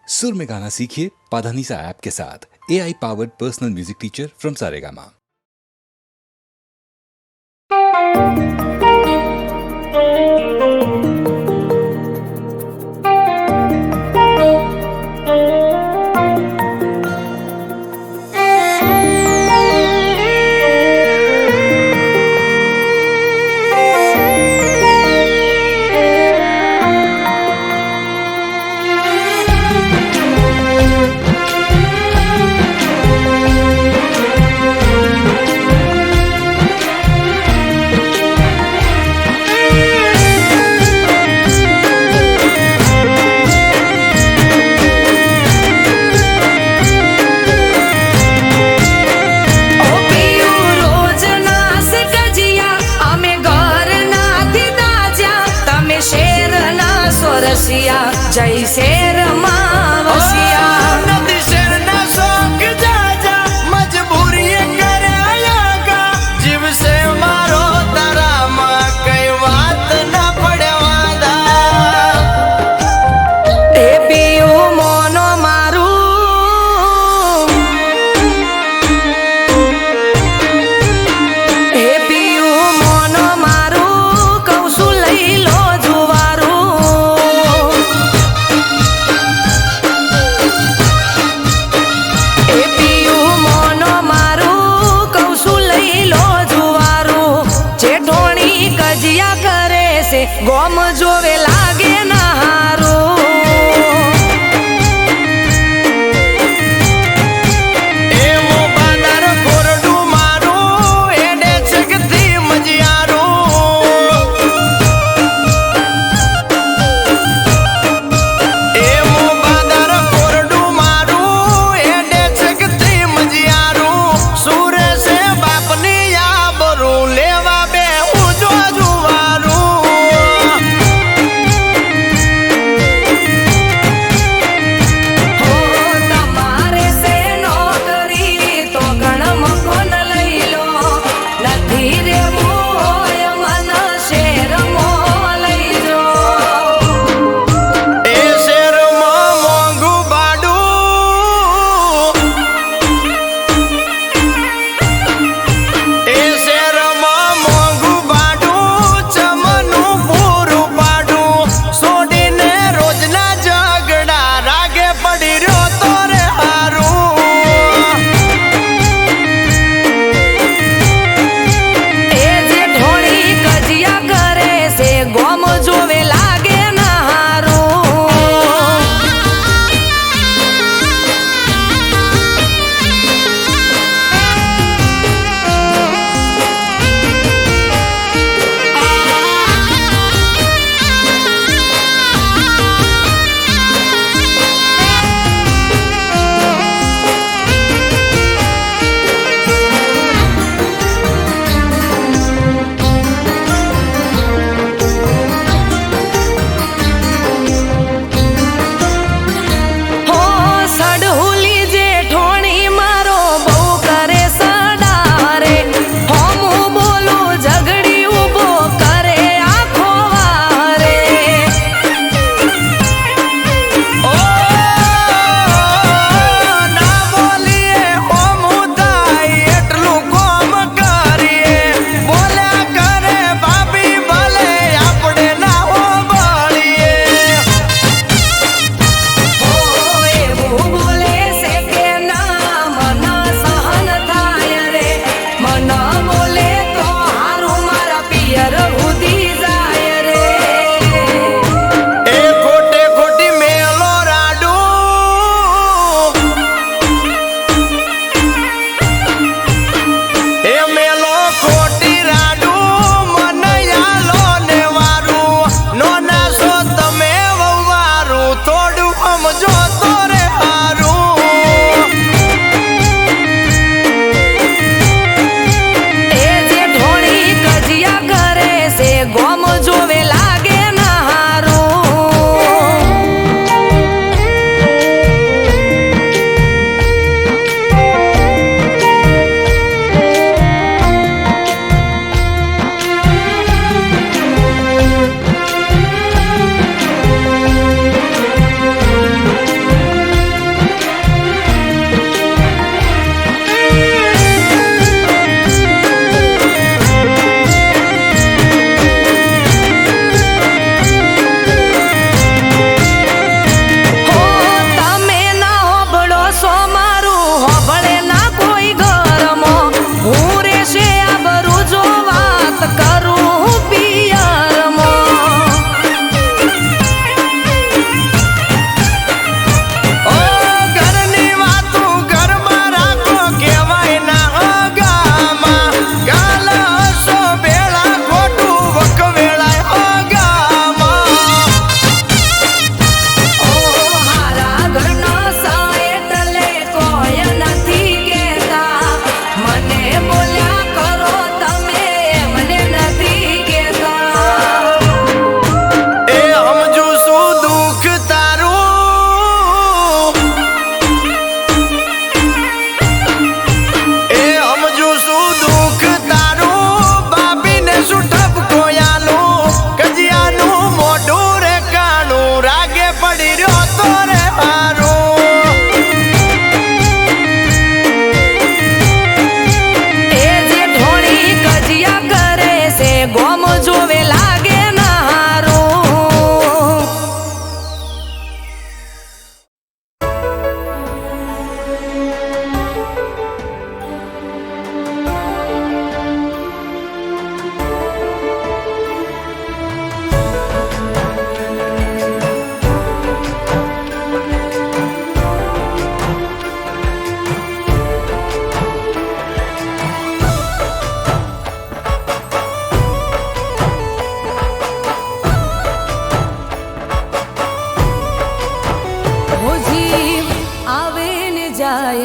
सुर में गाना सीखिए पाधानीसा ऐप के साथ। AI powered personal music teacher from Saregama.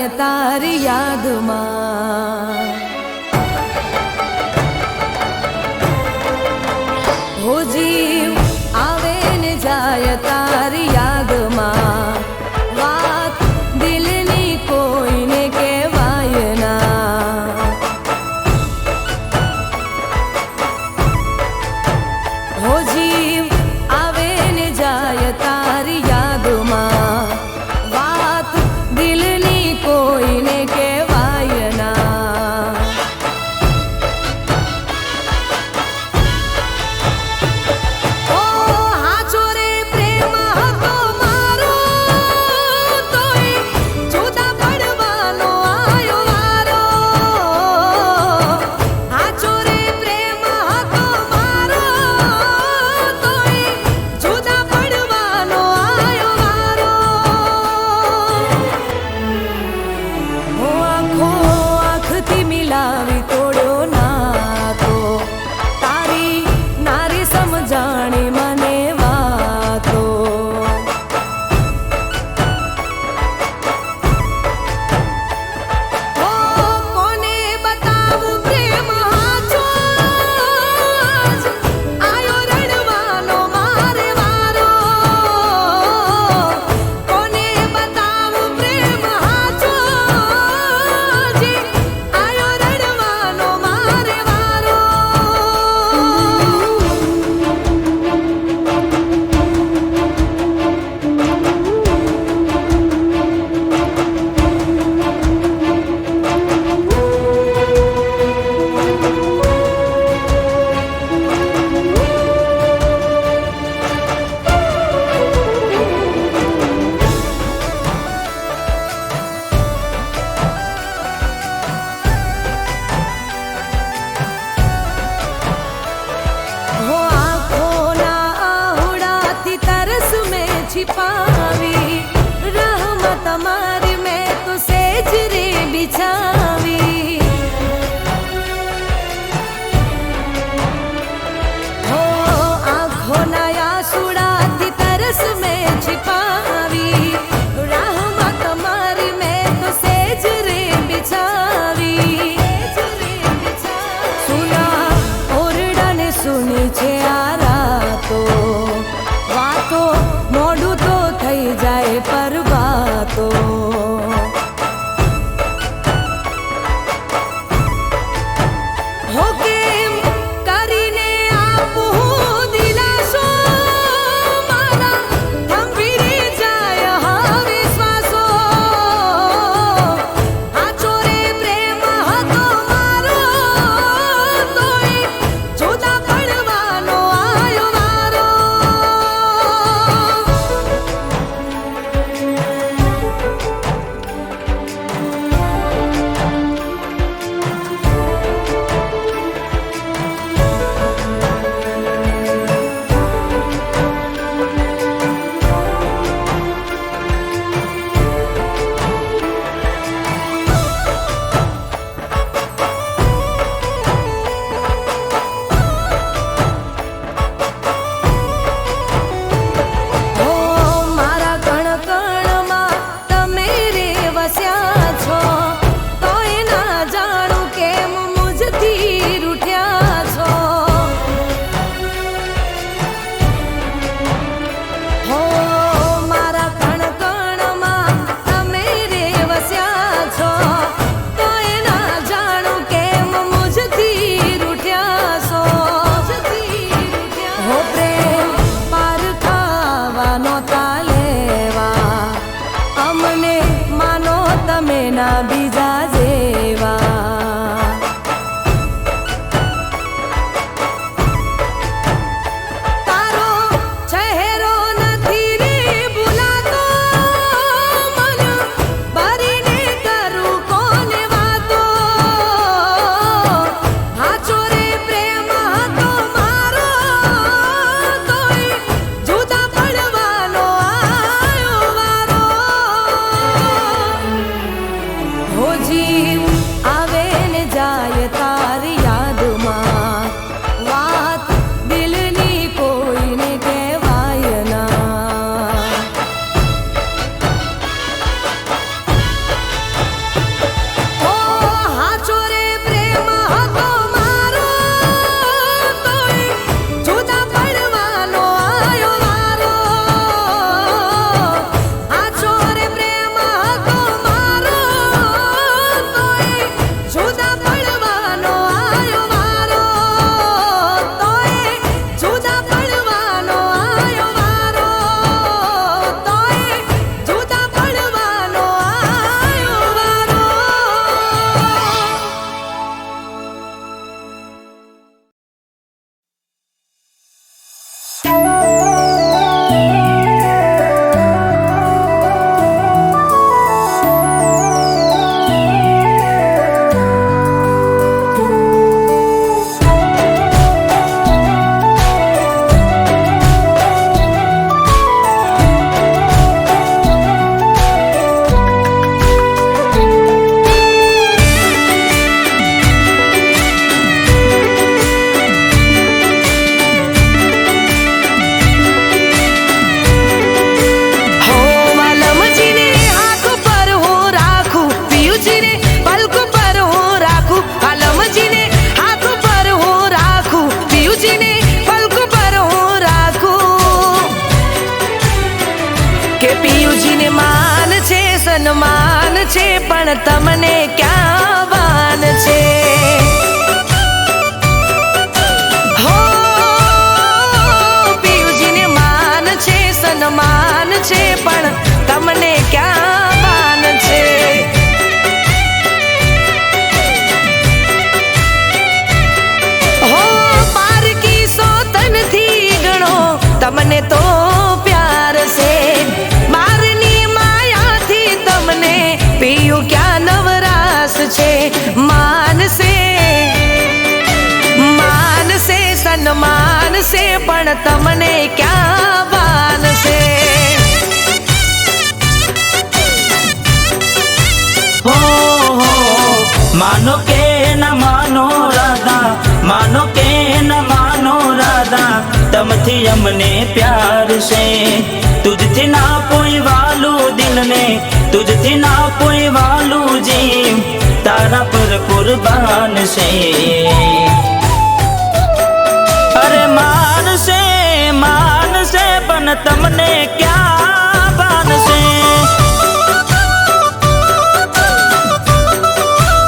જાય તારી યાદમાં, હો જીવ આવે ને જાય તારી યાદમાં, વાત દિલની કોઈને કહેવાય ના, હો જીવ આવે ને જાય તારી યાદમાં, વાત દિલની કોઈને કહેવાય ના. ઓ હાચો રે પ્રેમ હતો મારો, તોય જુદા પડવાનો આયો વારો. હાચો રે પ્રેમ હતો મારો, તોય જુદા પડવાનો આયો વારો. હો આંખો આંખથી મિલાવી તોડ્યો નાતો, તારી નારી સમજાણી મને વાતો. હો કોને બતાવું પ્રેમ હાચો, આજ આયો રડવાનો મારે વારો. કોને બતાવું પ્રેમ હાચો, જે આયો રડવાનો મારે વારો. हो आँखों ना आहुड़ाती तरस में छिपावी, रहमत हमारी मैं तो सेजरे बिछावी. हो आँखों ना आहुड़ाती तरस में छिपावी, रहमत हमारी मैं तो सेजरे बिछावी. સુના ઓરડાને સુની છે આ રાતો, વાતો મોડું તો થઈ જાય પરવાતો. હો કેમ કરીને આપું દિલાસો, મારા થંભી રે જાય હવે શ્વાસો. હાચો રે પ્રેમ હતો મારો, તોય જુદા પડવાનો આયો વારો. સન્માન છે પણ તમને ક્યાં ભાન છે હો પિયુજીને માન છે સન્માન છે પણ તમને ક્યાં ભાન છે હો પારકી સોતનથી ગણો તમને તો પ્યાર છે બારની માયાથી તમને પિયું ક્યાં નવરાશ છે માનસે સન્માન છે પણ તમને ક્યાં ભાન છે હો માનો કે ન માનો રાધા માનો કે ન માનો રાધા તમથી અમને પ્યાર છે તુજથી ના કોઈ વાલું દિલને તુજથી ના કોઈ વાલું જીવ તારા પર કુરબાન છે અરે માનશે પણ તમને ક્યાં ભાન છે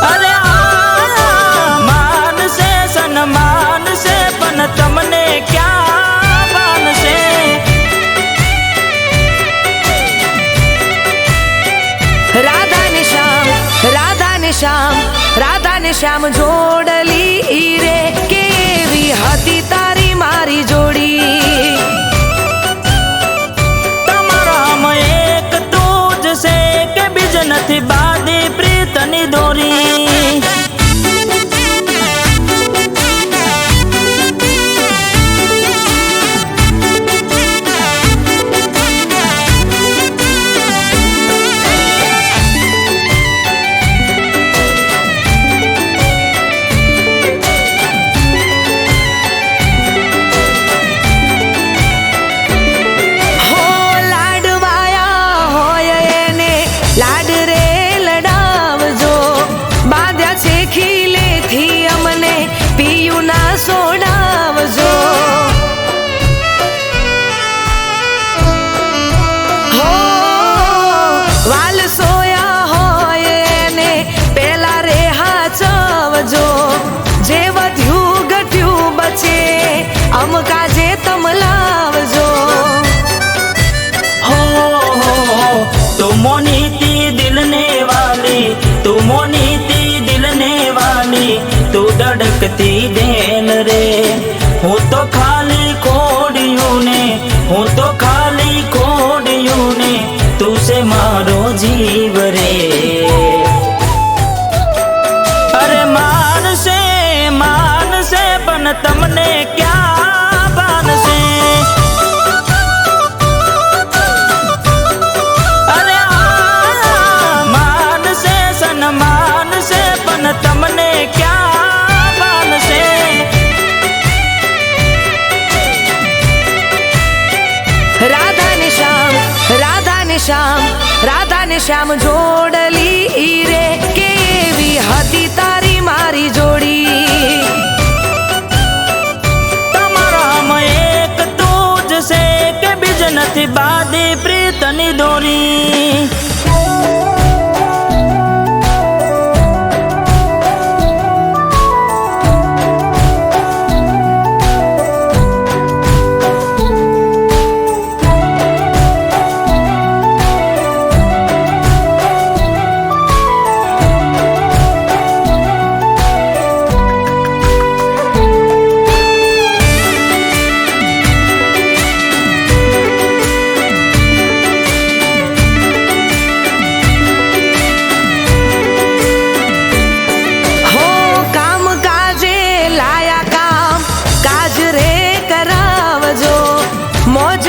અરે માનશે સન્માન છે પણ તમને ક્યાં ભાન છે રાધા ને શ્યામ જોડલી રે કેવી હતી તારી મારી જોડી તમારામાં એક તું જ છે કે બીજ નથી બાંધી પ્રીતની દોરી લાડ રે લડાવજો બાંધ્યા છે ખીલેથી અમને પિયું ના સોડાવજો હો વાલ સોયા હોય એને પેલા રે હાચવજો જે વધ્યું ઘટ્યું બચે અમકા જે તમ લાવજો તું મોનીતી દિલને વાલી તું મોનીતી દિલને વાલી તું ધડકતી દેલ રે હું તો ખાલી ખોડ્યું ને હું તો ખાલી ખોડ્યું ને તું છે મારો જીવ રે અરે માનશે પણ તમને ક્યાં ભાન છે તમને ક્યાં ભાન છે રાધા ને શ્યામ જોડલી રે કેવી હતી તારી મારી જોડી તમારામાં એક તું જ છે કે બીજ નથી બાંધી પ્રીતની દોરી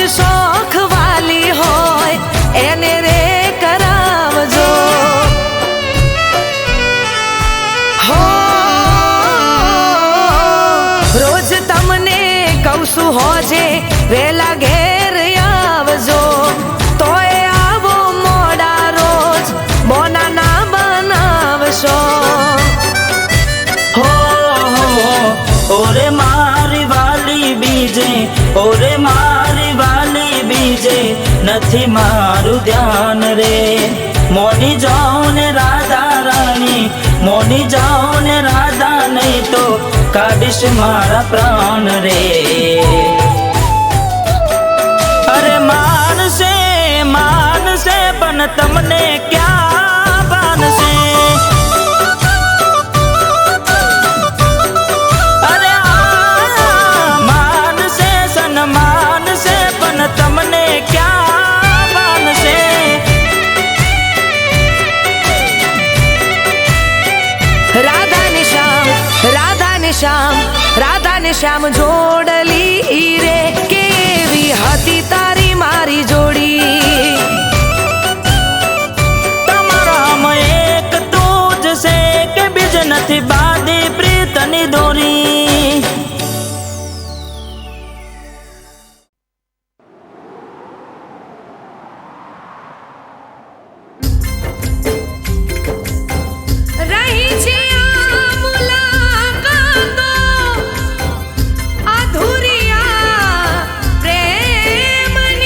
શોખ વાલી હોય એને રે કરાવજો હો રોજ તમને કહું છું હોજે વેલા ઘેર આવજો તોય આવો મોડા રોજ બોના ના બનાવશો હો ઓરે મારી વાલી બીજે ઓરે મારી વાલી બીજે નથી મારું ધ્યાન રે મોની જાઓ ને રાધા રાણી, મોની જાઓ ને રાધા, નહીં તો કાઢીશ મારા પ્રાણ રે. અરે માનશે માનશે પણ તમને ક્યાં માનશે. અરે માનશે સન્માન છે પણ તમને ક્યાં માનશે. રાધા ને શ્યામ, રાધા ને શ્યામ, રાધા ને શ્યામ જોડલી રે, કેવી હતી તારી મારી જોડી. તમારામાં એક તું જ છે કે બીજ નથી બાંધી પ્રીતની દોરી. રહી છે આ મુલાકાતો અધૂરી આ પ્રેમની.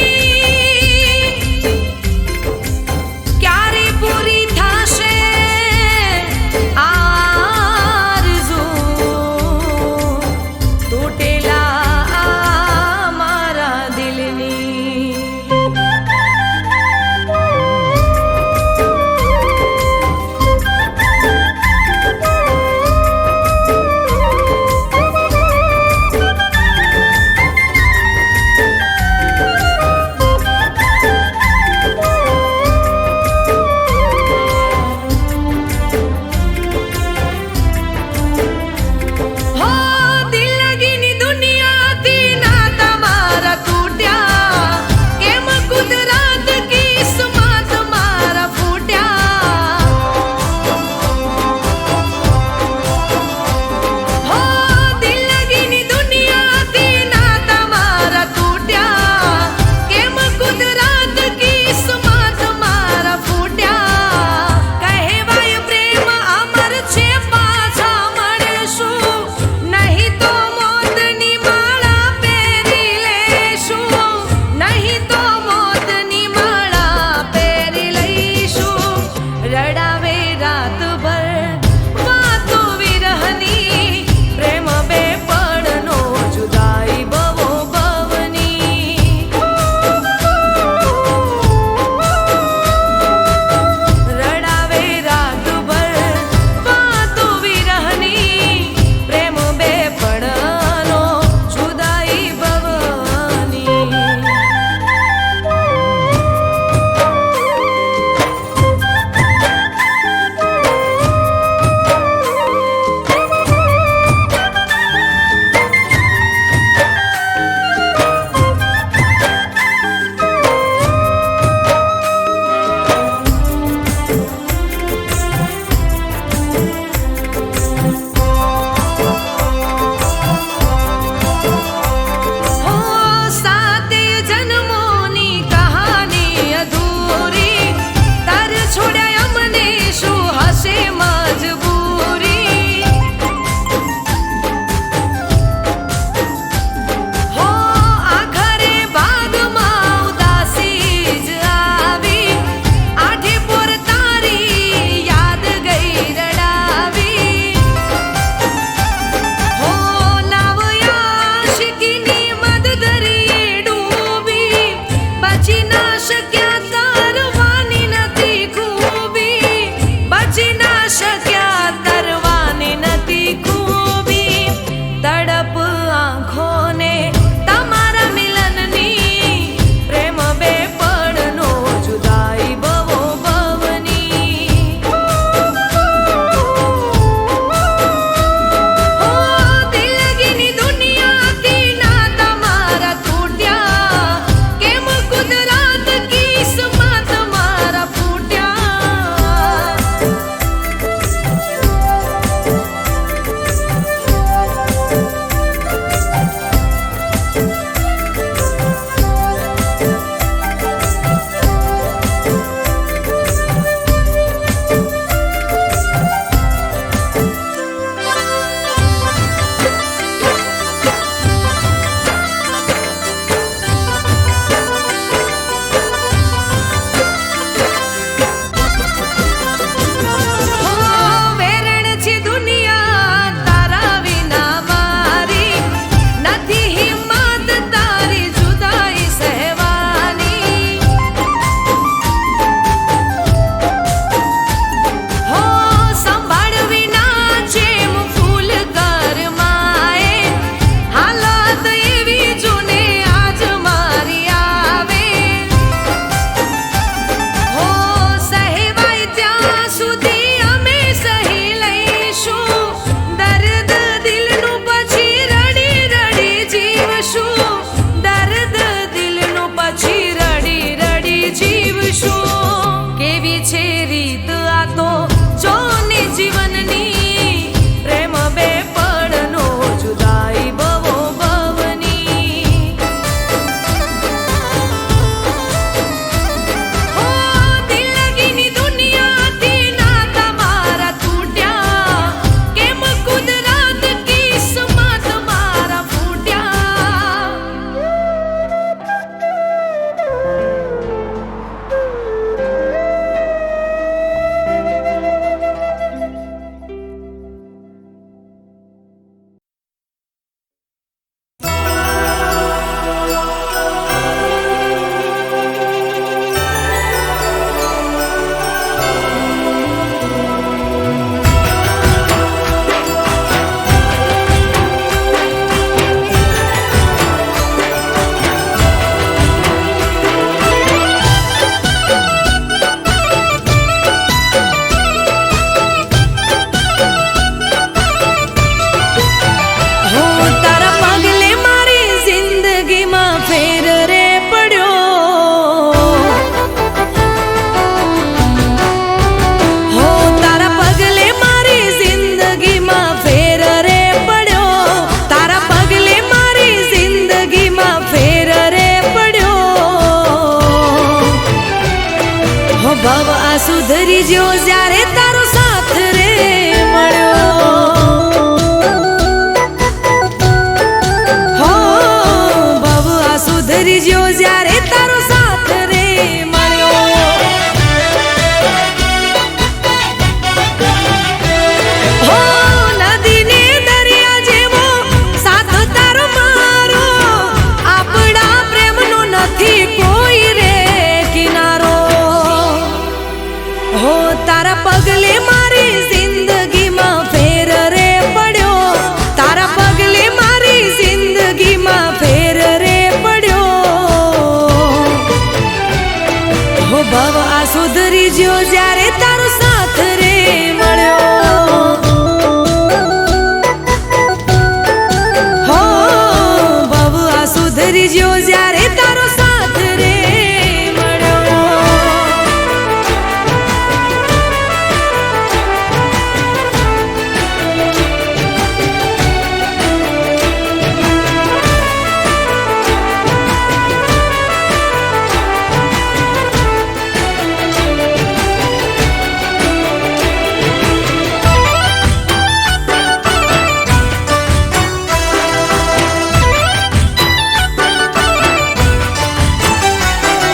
આ સુધરી જ્યો જ્યારે તારો સાથ રે મળ્યો. હો ભવ આ સુધરી જ્યો જ્યારે તારો સાથ રે મળ્યો. હો નદીને દરિયા જેવો સાથ તારો મારો, આપણા પ્રેમનો નથી કોઈ રે કિનારો. હો તારા પગલે મારી જિંદગીમાં ફેર રે પડ્યો, તારા પગલે મારી જિંદગીમાં ફેર રે પડ્યો. હો ભવ આ સુધરી જ્યો જ્યારે તારો સાથ રે મળ્યો. હો ભવ આ સુધરી જ્યો જ્યારે તારો સાથ રે મળ્યો.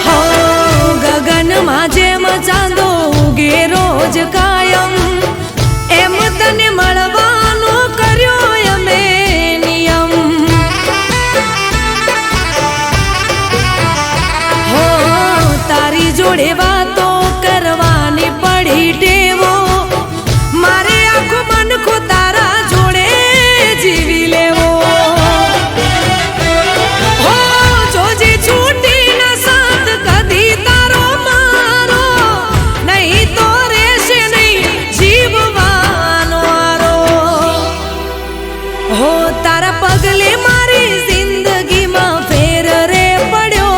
હો ગગનમાં જેમ ચાંદો ઉગે રોજ કાયમ, એમ તને મળવાનો કર્યો અમે નિયમ. હો તારી જોડે વાતો કરવાની પડી ટેવો, મારે આખું મનખું તારા જોડે જીવી લેવો. હો જોજે છૂટી ના સાથ કદી તારો મારો, નહીં તો રહેશે નહીં જીવવાનો આરો. હો તારા પગલે મારી જિંદગીમાં ફેર રે પડ્યો,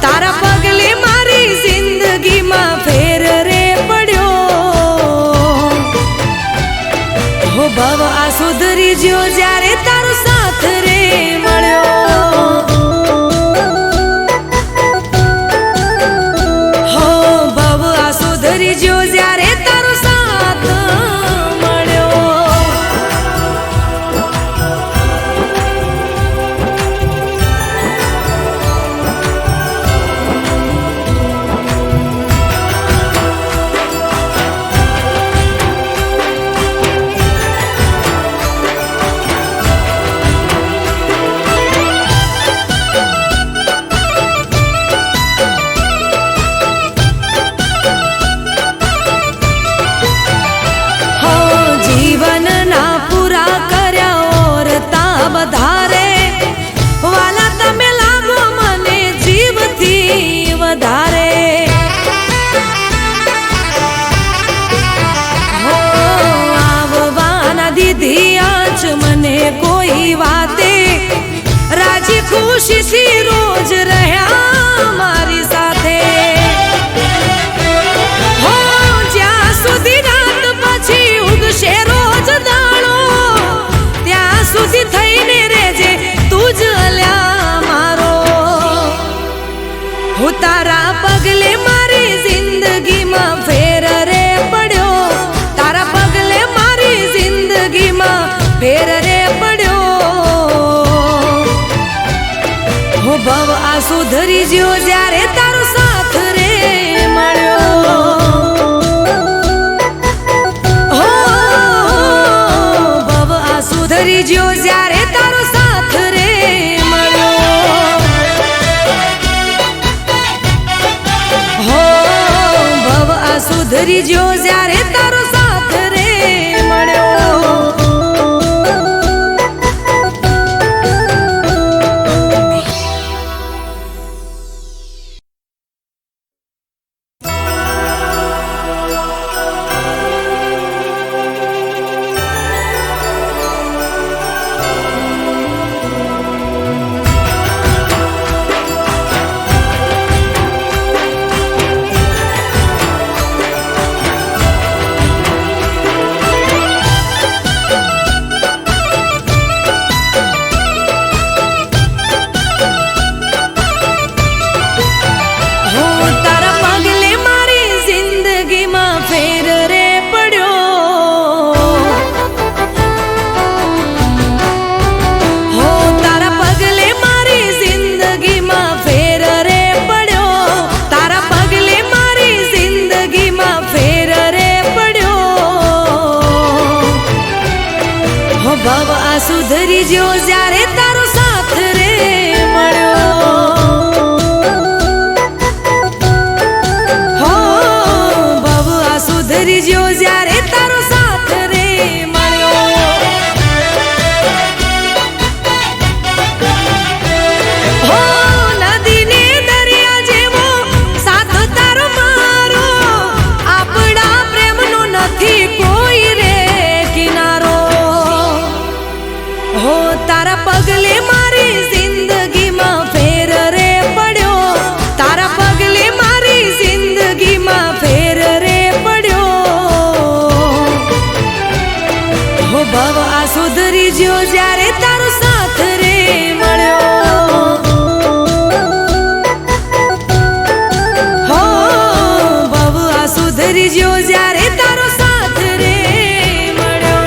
તારા પગલે મારી જિંદગીમાં ફેર રે પડ્યો. હો ભવ આ સુધરી જ્યો જ્યારે તારો સાથ રે મળ્યો. હો ભવ આ સુધરી જ્યો જ્યારે તારો સાથ મળ્યો. હો જીવનના પૂરા કર્યા ઓરતા વધારે, વાલા તમે લાગો મને જીવથી વધારે. હો આવવાના દીધી આજ મને કોઈ વાતે, રાજી ખુશીથી રોજ રહ્યા મારી સાથે. હો જ્યાં સુધી રાત પછી ઉગશે રોજ દાણો, ત્યાં સુધી થઈને રેજે તું જ અલ્યા મારો. હું તારા પગલે મારી જિંદગીમાં ફેર રે પડ્યો, તારા પગલે મારી જિંદગીમાં ફેર રે પડ્યો. હો ભવ આ સુધરી જ્યો જ્યારે તારો સાથ રે મળ્યો. હો ભવ આ સુધરી જ્યો જ્યારે તારો સાથ રે મળ્યો. હો ભવ આ સુધરી જ્યો જ્યારે તારો સાથ રે મળ્યો. સુધરી જ્યો જ્યારે તારો સાથ રે મળ્યો. હો ભવ આ સુધરી જ્યો જ્યારે તારો સાથ રે મળ્યો. હો નદીને દરિયા જેવો સાથ તારો મારો, આપણા પ્રેમનો નથી કોઈ રે કિનારો. હો તારા પગલે મારી જિંદગીમાં ફેર રે પડ્યો, તારા પગલે મારી જિંદગીમાં ફેર રે પડ્યો. હો ભવ આ સુધરી જ્યો જ્યારે તારો સાથ રે મળ્યો. હો ભવ આ સુધરી જ્યો જ્યારે તારો સાથ રે મળ્યો.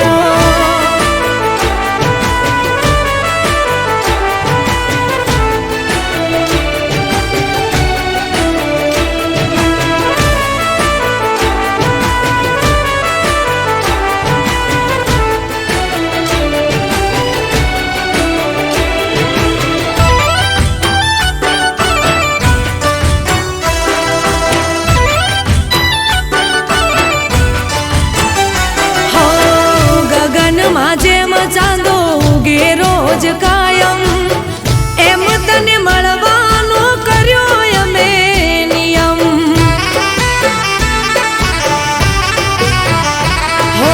જેમ ચાંદો ઉગે રોજ કાયમ, એમ તને મળવાનો કર્યો અમે નિયમ. હો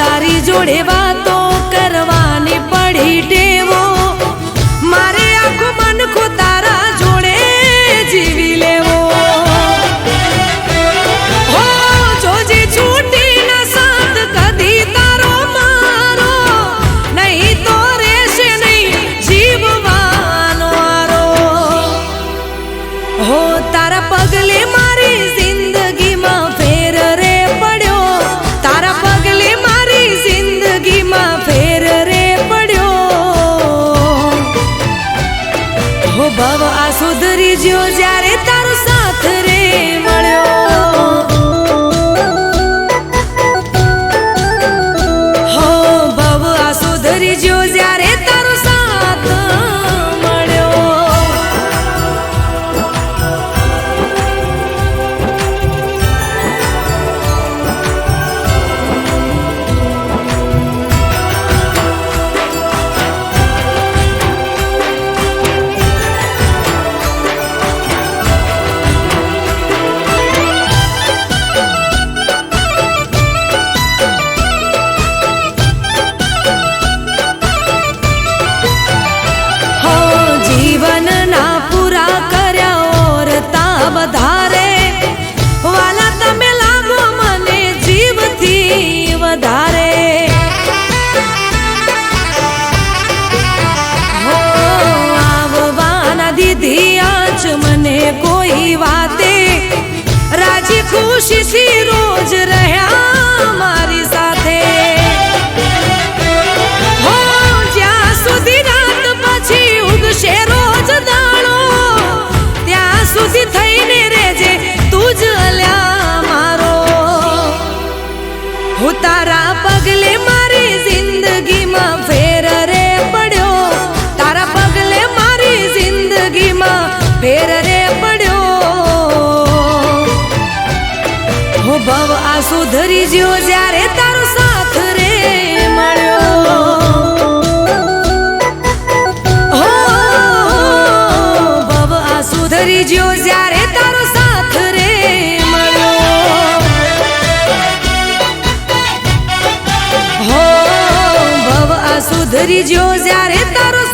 તારી જોડે વાતો કરવાની પડી ટેવો, મારે આખું મન તારા જોડે જીવી લેવો. હો જોજે છૂટી ના સાથ કદી તારો મારો, નહીં તો રહેશે નહીં જીવવાનો આરો. હો તારા પગલે મારી જિંદગીમાં ફેર રે પડ્યો, તારા પગલે મારી જિંદગીમાં ફેર રે પડ્યો. હો ભવ આ સુધરી જ્યો જ્યારે તારો સાથ રે મળ્યો. હો ભવ આ સુધરી જ્યો જ્યારે તારો સાથ મળ્યો. હો જીવનના પૂરા કર્યા ઓરતા વધારે, વાલા તમે લાગો મને જીવથી વધારે. હો આવવાના દીધી આજ મને કોઈ વાતે, રાજી ખુશીથી રોજ રહ્યા મારી સાથે. હો જ્યાં સુધી રાત પછી ઉગશે રોજ દાડો, ત્યાં સુધી થઈને રેજે તું જ અલ્યા મારો. હું તારા પગલે મારી જિંદગીમાં ફેર રે પડ્યો, તારા પગલે મારી જિંદગીમાં ફેર રે પડ્યો. હો ભવ આ સુધરી જ્યો જ્યારે તારો સાથ રે મળ્યો. હો ભવ આ સુધરી જ્યો જ્યારે તારો સાથ રે મળ્યો. હો ભવ આ સુધરી જ્યો જ્યારે તારો